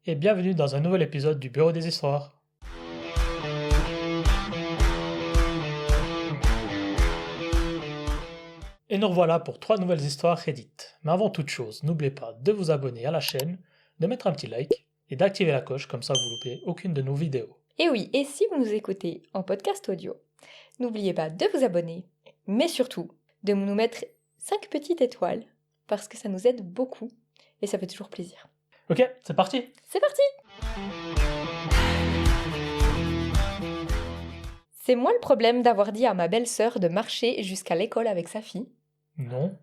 et bienvenue dans un nouvel épisode du Bureau des Histoires. Et nous revoilà pour 3 nouvelles histoires Reddit. Mais avant toute chose, n'oubliez pas de vous abonner à la chaîne, de mettre un petit like et d'activer la cloche, comme ça vous loupez aucune de nos vidéos. Et oui, et si vous nous écoutez en podcast audio, n'oubliez pas de vous abonner, mais surtout de nous mettre 5 petites étoiles, parce que ça nous aide beaucoup et ça fait toujours plaisir. Ok, c'est parti. C'est parti! C'est moi le problème d'avoir dit à ma belle-sœur de marcher jusqu'à l'école avec sa fille. Non.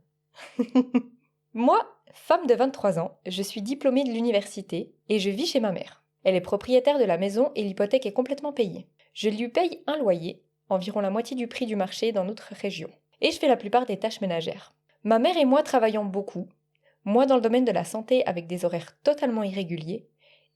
Moi, femme de 23 ans, je suis diplômée de l'université et je vis chez ma mère. Elle est propriétaire de la maison et l'hypothèque est complètement payée. Je lui paye un loyer, environ la moitié du prix du marché dans notre région. Et je fais la plupart des tâches ménagères. Ma mère et moi travaillons beaucoup, moi dans le domaine de la santé avec des horaires totalement irréguliers,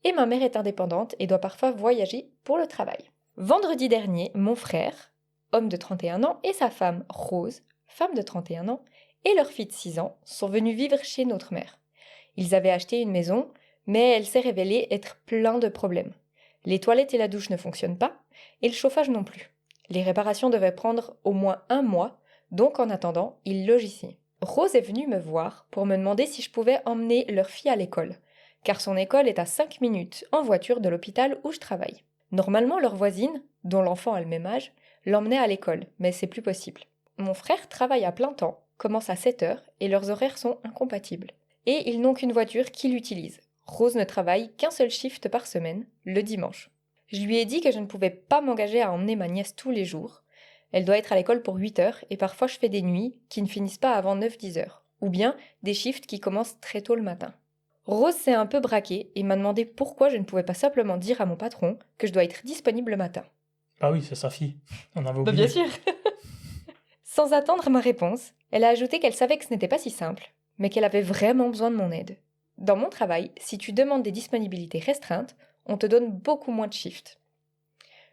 et ma mère est indépendante et doit parfois voyager pour le travail. Vendredi dernier, mon frère, homme de 31 ans, et sa femme, Rose, femme de 31 ans, et leur fille de 6 ans sont venus vivre chez notre mère. Ils avaient acheté une maison, mais elle s'est révélée être plein de problèmes. Les toilettes et la douche ne fonctionnent pas, et le chauffage non plus. Les réparations devaient prendre au moins 1 mois, donc en attendant, ils logent ici. Rose est venue me voir pour me demander si je pouvais emmener leur fille à l'école, car son école est à 5 minutes en voiture de l'hôpital où je travaille. Normalement, leur voisine, dont l'enfant a le même âge, l'emmenait à l'école, mais c'est plus possible. Mon frère travaille à plein temps, commence à 7 heures et leurs horaires sont incompatibles. Et ils n'ont qu'une voiture qu'ils utilisent. Rose ne travaille qu'un seul shift par semaine, le dimanche. Je lui ai dit que je ne pouvais pas m'engager à emmener ma nièce tous les jours. Elle doit être à l'école pour 8 heures et parfois je fais des nuits qui ne finissent pas avant 9-10 heures, ou bien des shifts qui commencent très tôt le matin. Rose s'est un peu braquée et m'a demandé pourquoi je ne pouvais pas simplement dire à mon patron que je dois être disponible le matin. Bah oui, c'est sa fille. On avait oublié. Bien sûr. Sans attendre ma réponse, elle a ajouté qu'elle savait que ce n'était pas si simple, mais qu'elle avait vraiment besoin de mon aide. Dans mon travail, si tu demandes des disponibilités restreintes, on te donne beaucoup moins de shifts.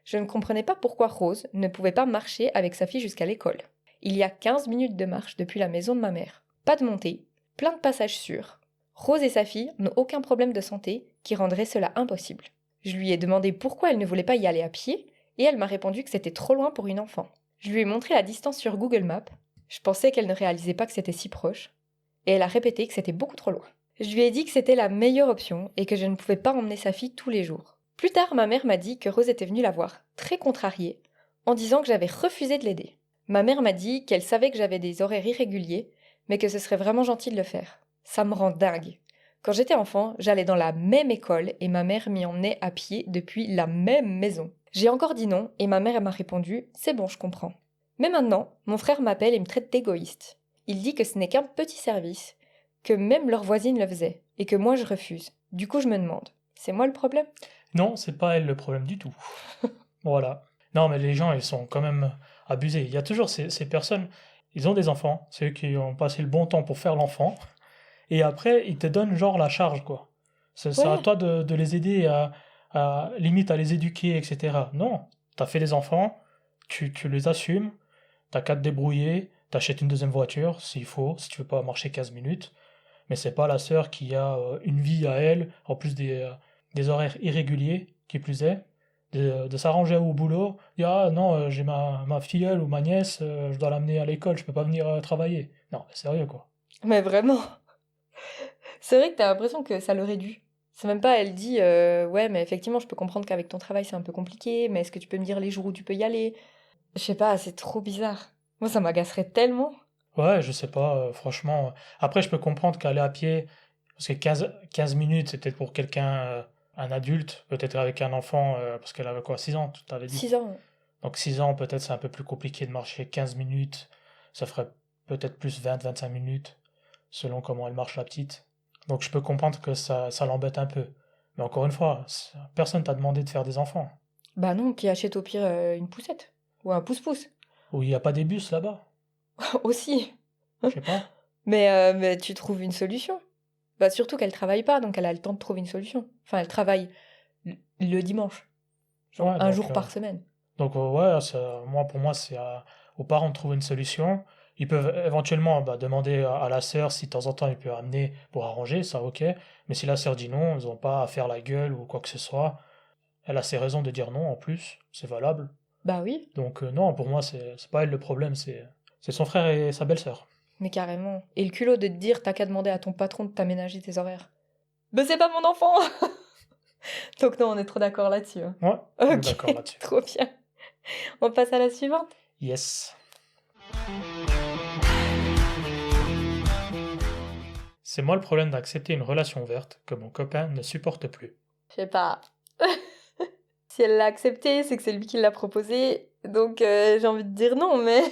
Je ne comprenais pas pourquoi Rose ne pouvait pas marcher avec sa fille jusqu'à l'école. Il y a 15 minutes de marche depuis la maison de ma mère. Pas de montée, plein de passages sûrs. Rose et sa fille n'ont aucun problème de santé qui rendrait cela impossible. Je lui ai demandé pourquoi elle ne voulait pas y aller à pied, et elle m'a répondu que c'était trop loin pour une enfant. Je lui ai montré la distance sur Google Maps. Je pensais qu'elle ne réalisait pas que c'était si proche, et elle a répété que c'était beaucoup trop loin. Je lui ai dit que c'était la meilleure option et que je ne pouvais pas emmener sa fille tous les jours. Plus tard, ma mère m'a dit que Rose était venue la voir, très contrariée, en disant que j'avais refusé de l'aider. Ma mère m'a dit qu'elle savait que j'avais des horaires irréguliers, mais que ce serait vraiment gentil de le faire. Ça me rend dingue. Quand j'étais enfant, j'allais dans la même école et ma mère m'y emmenait à pied depuis la même maison. J'ai encore dit non et ma mère m'a répondu « C'est bon, je comprends ». Mais maintenant, mon frère m'appelle et me traite d'égoïste. Il dit que ce n'est qu'un petit service, que même leur voisine le faisait, et que moi je refuse. Du coup je me demande, c'est moi le problème? Non, c'est pas elle le problème du tout. Voilà. Non, mais les gens, ils sont quand même abusés. Il y a toujours ces personnes, ils ont des enfants, c'est eux qui ont passé le bon temps pour faire l'enfant, et après, ils te donnent genre la charge, quoi. C'est à Ouais, toi de les aider limite à les éduquer, etc. Non, t'as fait des enfants, tu les assumes, t'as qu'à te débrouiller, t'achètes une deuxième voiture s'il faut, si tu veux pas marcher 15 minutes, mais c'est pas la sœur qui a une vie à elle, en plus des horaires irréguliers, qui plus est, de s'arranger au boulot, dire ah non, j'ai ma filleule ou ma nièce, je dois l'amener à l'école, je peux pas venir travailler. Non, mais sérieux quoi. mais vraiment. C'est vrai que t'as l'impression que ça l'aurait dû. C'est même pas, elle dit ouais, mais effectivement, je peux comprendre qu'avec ton travail c'est un peu compliqué, mais est-ce que tu peux me dire les jours où tu peux y aller? Je sais pas, c'est trop bizarre. Moi, ça m'agacerait tellement. Ouais, je sais pas, franchement. Après, je peux comprendre qu'aller à pied, parce que 15 minutes, c'est peut-être pour quelqu'un, un adulte, peut-être avec un enfant, parce qu'elle avait quoi, 6 ans, tu t'avais dit. 6 ans. Donc 6 ans, peut-être c'est un peu plus compliqué de marcher 15 minutes. Ça ferait peut-être plus 20-25 minutes, selon comment elle marche la petite. Donc je peux comprendre que ça l'embête un peu. Mais encore une fois, personne t'a demandé de faire des enfants. Bah non, qui achète au pire une poussette. Ou un pouce-pouce. Ou il n'y a pas des bus là-bas. Aussi. Je sais pas. Mais tu trouves une solution. Bah surtout qu'elle travaille pas, donc elle a le temps de trouver une solution. Enfin, elle travaille le dimanche. Genre Ouais, un jour par semaine. donc ouais, pour moi, c'est aux parents de trouver une solution. Ils peuvent éventuellement demander à la sœur si de temps en temps il peut amener pour arranger, ça ok. Mais si la sœur dit non, ils n'ont pas à faire la gueule ou quoi que ce soit. Elle a ses raisons de dire non en plus, c'est valable. Bah oui, Donc non, pour moi, c'est pas elle le problème, c'est son frère et sa belle-sœur. mais carrément. Et le culot de te dire, t'as qu'à demander à ton patron de t'aménager tes horaires. Mais c'est pas mon enfant. Donc non, on est trop d'accord là-dessus, hein. Ouais, on est Ok, d'accord là-dessus. trop bien. On passe à la suivante. Yes. C'est moi le problème d'accepter une relation ouverte que mon copain ne supporte plus. Je sais pas. Si elle l'a accepté, c'est que c'est lui qui l'a proposé. Donc j'ai envie de dire non, mais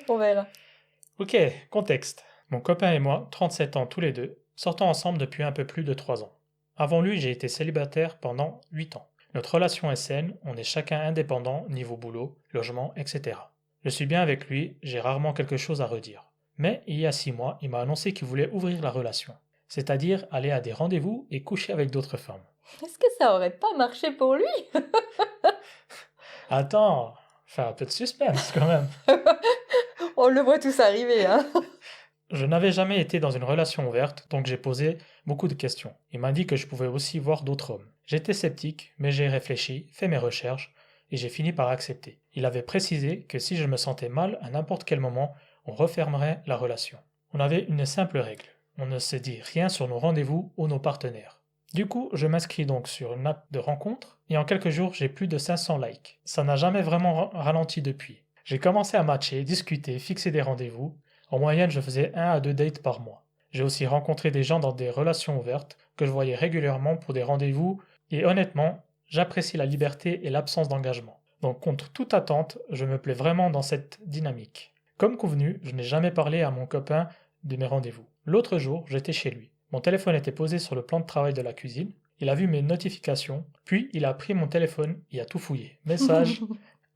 on verra. Ok, contexte. Mon copain et moi, 37 ans tous les deux, sortons ensemble depuis un peu plus de 3 ans. Avant lui, j'ai été célibataire pendant 8 ans. Notre relation est saine, on est chacun indépendant niveau boulot, logement, etc. Je suis bien avec lui, j'ai rarement quelque chose à redire. Mais il y a 6 mois, il m'a annoncé qu'il voulait ouvrir la relation, c'est-à-dire aller à des rendez-vous et coucher avec d'autres femmes. Est-ce que ça aurait pas marché pour lui? Attends, fais un peu de suspense quand même. On le voit tous arriver, hein. Je n'avais jamais été dans une relation ouverte, donc j'ai posé beaucoup de questions. Il m'a dit que je pouvais aussi voir d'autres hommes. J'étais sceptique, mais j'ai réfléchi, fait mes recherches, et j'ai fini par accepter. Il avait précisé que si je me sentais mal à n'importe quel moment, on refermerait la relation. On avait une simple règle. On ne se dit rien sur nos rendez-vous ou nos partenaires. Du coup, je m'inscris donc sur une app de rencontre, et en quelques jours, j'ai plus de 500 likes. Ça n'a jamais vraiment ralenti depuis. J'ai commencé à matcher, discuter, fixer des rendez-vous. En moyenne, je faisais 1 à 2 dates par mois. J'ai aussi rencontré des gens dans des relations ouvertes que je voyais régulièrement pour des rendez-vous et honnêtement, j'apprécie la liberté et l'absence d'engagement. Donc contre toute attente, je me plais vraiment dans cette dynamique. Comme convenu, je n'ai jamais parlé à mon copain de mes rendez-vous. L'autre jour, j'étais chez lui. Mon téléphone était posé sur le plan de travail de la cuisine. Il a vu mes notifications, puis il a pris mon téléphone et a tout fouillé. Messages,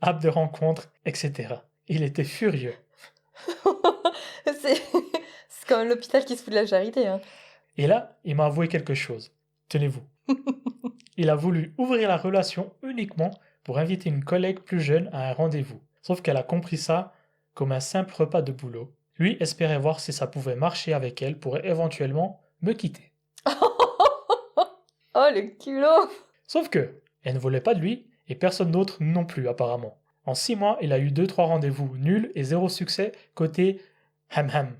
app de rencontre, etc. Il était furieux. C'est quand même l'hôpital qui se fout de la charité, hein. Et là, il m'a avoué quelque chose. Tenez-vous. Il a voulu ouvrir la relation uniquement pour inviter une collègue plus jeune à un rendez-vous. Sauf qu'elle a compris ça comme un simple repas de boulot. Lui espérait voir si ça pouvait marcher avec elle pour éventuellement me quitter. Oh, le culot! Sauf que, elle ne voulait pas de lui et personne d'autre non plus apparemment. En 6 mois, il a eu 2-3 rendez-vous nuls et 0 succès côté ham ham.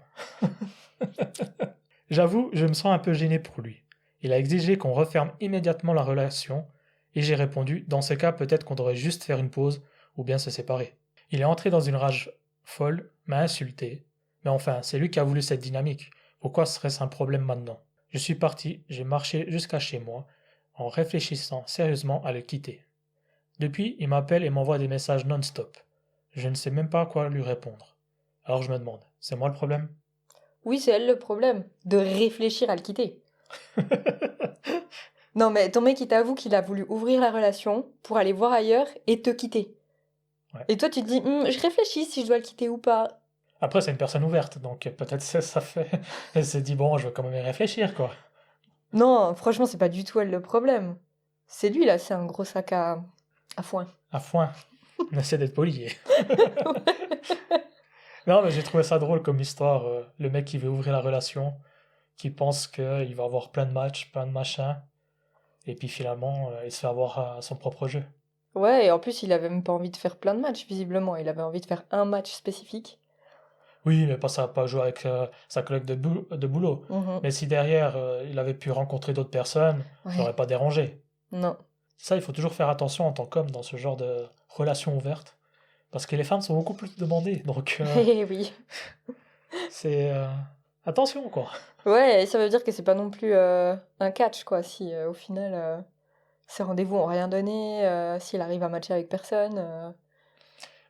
J'avoue, je me sens un peu gêné pour lui. Il a exigé qu'on referme immédiatement la relation, et j'ai répondu, dans ce cas, peut-être qu'on devrait juste faire une pause, ou bien se séparer. Il est entré dans une rage folle, m'a insulté, mais enfin, c'est lui qui a voulu cette dynamique. Pourquoi serait-ce un problème maintenant? Je suis parti, j'ai marché jusqu'à chez moi, en réfléchissant sérieusement à le quitter. Depuis, il m'appelle et m'envoie des messages non-stop. Je ne sais même pas quoi lui répondre. Alors je me demande, c'est moi le problème? Oui, c'est elle le problème, de réfléchir à le quitter. Non, mais ton mec, il t'avoue qu'il a voulu ouvrir la relation pour aller voir ailleurs et te quitter. Ouais. Et toi, tu te dis, je réfléchis si je dois le quitter ou pas. Après, c'est une personne ouverte, donc peut-être ça fait. Elle s'est dit, bon, je vais quand même y réfléchir, quoi. Non, franchement, c'est pas du tout elle le problème. C'est lui, là, c'est un gros sac à foin. À foin. On essaie d'être poli. Non, mais j'ai trouvé ça drôle comme histoire. Le mec qui veut ouvrir la relation, qui pense qu'il va avoir plein de matchs, plein de machins, et puis finalement, il se fait avoir à son propre jeu. Ouais, et en plus, il avait même pas envie de faire plein de matchs, visiblement. Il avait envie de faire un match spécifique. Oui, mais pas ça, pas jouer avec sa collègue de boulot. Mhm. Mais si derrière, il avait pu rencontrer d'autres personnes, ça Ouais. n'aurait pas dérangé. Non. Ça, il faut toujours faire attention en tant qu'homme dans ce genre de relation ouverte. Parce que les femmes sont beaucoup plus demandées. Donc, Eh oui. c'est. Attention, quoi. Ouais, et ça veut dire que c'est pas non plus un catch, quoi. Si au final, ces rendez-vous ont rien donné, s'il arrive à matcher avec personne.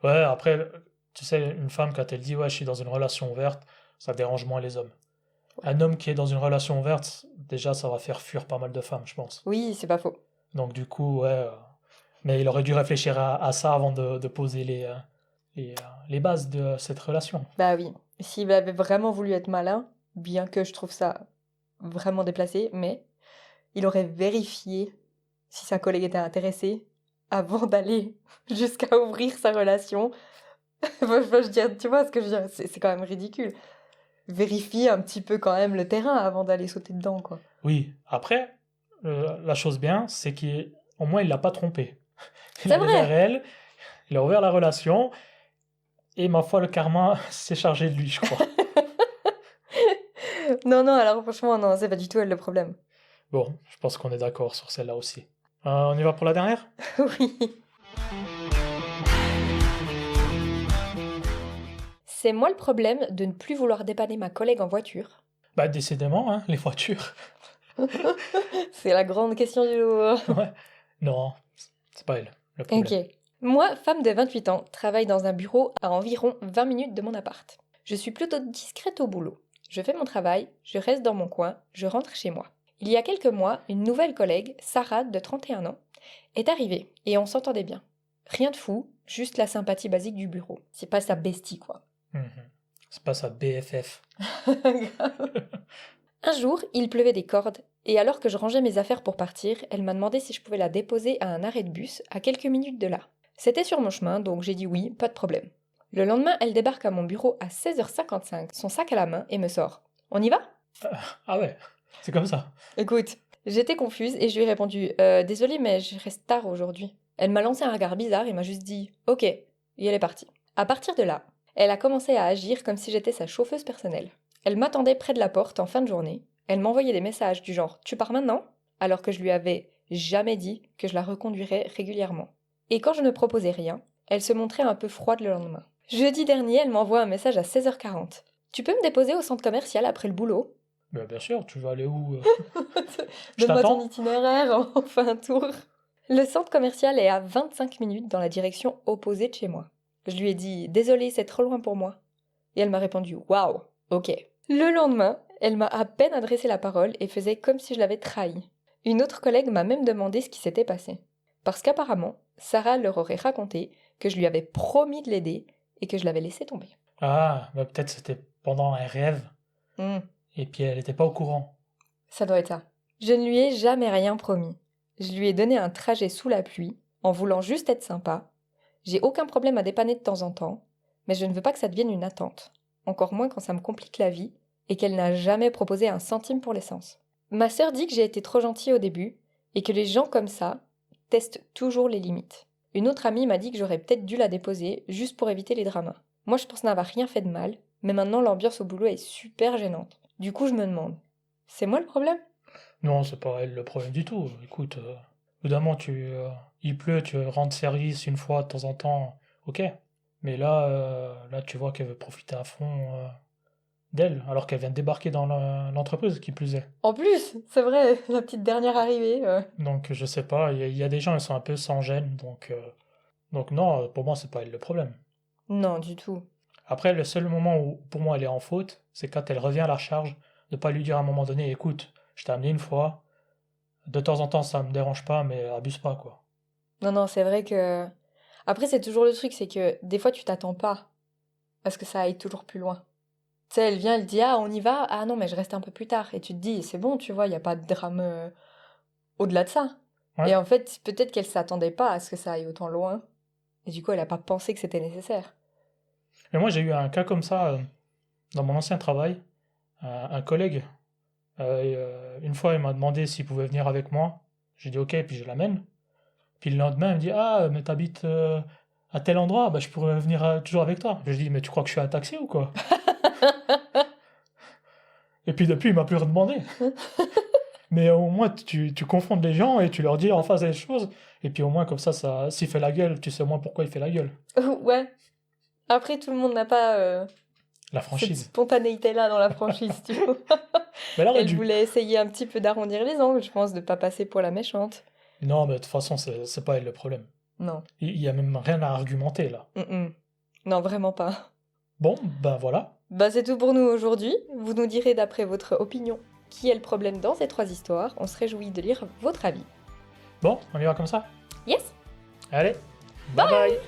Ouais, après, tu sais, une femme, quand elle dit, ouais, je suis dans une relation ouverte, ça dérange moins les hommes. Un homme qui est dans une relation ouverte, déjà, ça va faire fuir pas mal de femmes, je pense. Oui, c'est pas faux. Donc, du coup, ouais. Mais il aurait dû réfléchir à ça avant de poser les bases de cette relation. Bah oui. S'il avait vraiment voulu être malin, bien que je trouve ça vraiment déplacé, mais il aurait vérifié si sa collègue était intéressée avant d'aller jusqu'à ouvrir sa relation Enfin, je veux dire, tu vois ce que je veux dire, c'est quand même ridicule. Vérifie un petit peu quand même le terrain avant d'aller sauter dedans, quoi. Oui, après, la chose bien, c'est qu'au moins il l'a pas trompé. Il C'est est allé vers vrai! elle, il a ouvert la relation, et ma foi, le karma s'est chargé de lui, je crois. Non, non, alors franchement, non, c'est pas du tout elle le problème. Bon, je pense qu'on est d'accord sur celle-là aussi. On y va pour la dernière? Oui. C'est moi le problème de ne plus vouloir dépanner ma collègue en voiture. Bah, décidément, hein, les voitures. C'est la grande question du jour. Ouais. Non, c'est pas elle, le Ok. problème. Moi, femme de 28 ans, travaille dans un bureau à environ 20 minutes de mon appart. Je suis plutôt discrète au boulot. Je fais mon travail, je reste dans mon coin, je rentre chez moi. Il y a quelques mois, une nouvelle collègue, Sarah, de 31 ans, est arrivée et on s'entendait bien. Rien de fou, juste la sympathie basique du bureau. C'est pas sa bestie, quoi. Mhm. C'est pas ça, BFF. Un jour, il pleuvait des cordes, et alors que je rangeais mes affaires pour partir, elle m'a demandé si je pouvais la déposer à un arrêt de bus, à quelques minutes de là. C'était sur mon chemin, donc j'ai dit oui, pas de problème. Le lendemain, elle débarque à mon bureau à 16h55, son sac à la main, et me sort. On y va? Ah ouais, c'est comme ça. Écoute, j'étais confuse et je lui ai répondu désolée, mais je reste tard aujourd'hui. Elle m'a lancé un regard bizarre et m'a juste dit ok, et elle est partie. À partir de là, elle a commencé à agir comme si j'étais sa chauffeuse personnelle. Elle m'attendait près de la porte en fin de journée. Elle m'envoyait des messages du genre tu pars maintenant? Alors que je lui avais jamais dit que je la reconduirais régulièrement. Et quand je ne proposais rien, elle se montrait un peu froide le lendemain. Jeudi dernier, elle m'envoie un message à 16h40. Tu peux me déposer au centre commercial après le boulot? Bah, bien sûr, tu veux aller où? Je Donne-moi ton t'attends. itinéraire, on fait un tour. Le centre commercial est à 25 minutes dans la direction opposée de chez moi. Je lui ai dit désolée, c'est trop loin pour moi. Et elle m'a répondu waouh, ok. Le lendemain, elle m'a à peine adressé la parole et faisait comme si je l'avais trahi. Une autre collègue m'a même demandé ce qui s'était passé. Parce qu'apparemment, Sarah leur aurait raconté que je lui avais promis de l'aider et que je l'avais laissé tomber. Ah, bah peut-être c'était pendant un rêve, Hmm. et puis elle était pas au courant. Ça doit être ça. Je ne lui ai jamais rien promis. Je lui ai donné un trajet sous la pluie, en voulant juste être sympa. J'ai aucun problème à dépanner de temps en temps, mais je ne veux pas que ça devienne une attente. Encore moins quand ça me complique la vie et qu'elle n'a jamais proposé un centime pour l'essence. Ma sœur dit que j'ai été trop gentille au début et que les gens comme ça testent toujours les limites. Une autre amie m'a dit que j'aurais peut-être dû la déposer juste pour éviter les dramas. Moi je pense n'avoir rien fait de mal, mais maintenant l'ambiance au boulot est super gênante. Du coup je me demande, c'est moi le problème? Non, c'est pas elle le problème du tout. Écoute, évidemment, il pleut, tu rends service une fois de temps en temps, ok. Mais là, tu vois qu'elle veut profiter à fond d'elle, alors qu'elle vient de débarquer dans l'entreprise, qui plus est. En plus, c'est vrai, la petite dernière arrivée. Donc, je sais pas, il y a des gens, ils sont un peu sans gêne, donc non, pour moi, c'est pas elle le problème. Non, du tout. Après, le seul moment où, pour moi, elle est en faute, c'est quand elle revient à la charge, de pas lui dire à un moment donné, écoute, je t'ai amené une fois, de temps en temps, ça me dérange pas, mais abuse pas, quoi. Non, non, c'est vrai que... Après, c'est toujours le truc, c'est que des fois, tu t'attends pas à ce que ça aille toujours plus loin. Tu sais, elle vient, elle dit, ah, on y va? Ah non, mais je reste un peu plus tard. Et tu te dis, c'est bon, tu vois, il n'y a pas de drame au-delà de ça. Ouais. Et en fait, peut-être qu'elle s'attendait pas à ce que ça aille autant loin. Et du coup, elle n'a pas pensé que c'était nécessaire. Mais moi, j'ai eu un cas comme ça dans mon ancien travail. Un collègue, une fois, il m'a demandé s'il pouvait venir avec moi. J'ai dit ok, puis je l'amène. Puis le lendemain, il me dit ah, mais t'habites à tel endroit, bah, je pourrais venir toujours avec toi. Je lui dis mais tu crois que je suis un taxi ou quoi? Et puis depuis, il m'a plus redemandé. Mais au moins, tu confondes les gens et tu leur dis en face des choses. Et puis au moins, comme ça, s'il fait la gueule, tu sais au moins pourquoi il fait la gueule. Ouais. Après, tout le monde n'a pas La cette franchise. spontanéité-là dans la franchise, tu vois. Mais elle aurait Elle dû. voulait essayer un petit peu d'arrondir les angles, je pense, de pas passer pour la méchante. Non, mais de toute façon, c'est pas elle le problème. Non. Il y a même rien à argumenter là. Mm-mm. Non, vraiment pas. Bon, ben voilà. Bah, c'est tout pour nous aujourd'hui. Vous nous direz d'après votre opinion qui est le problème dans ces trois histoires. On se réjouit de lire votre avis. Bon, on y va comme ça. Yes! Allez, bye bye.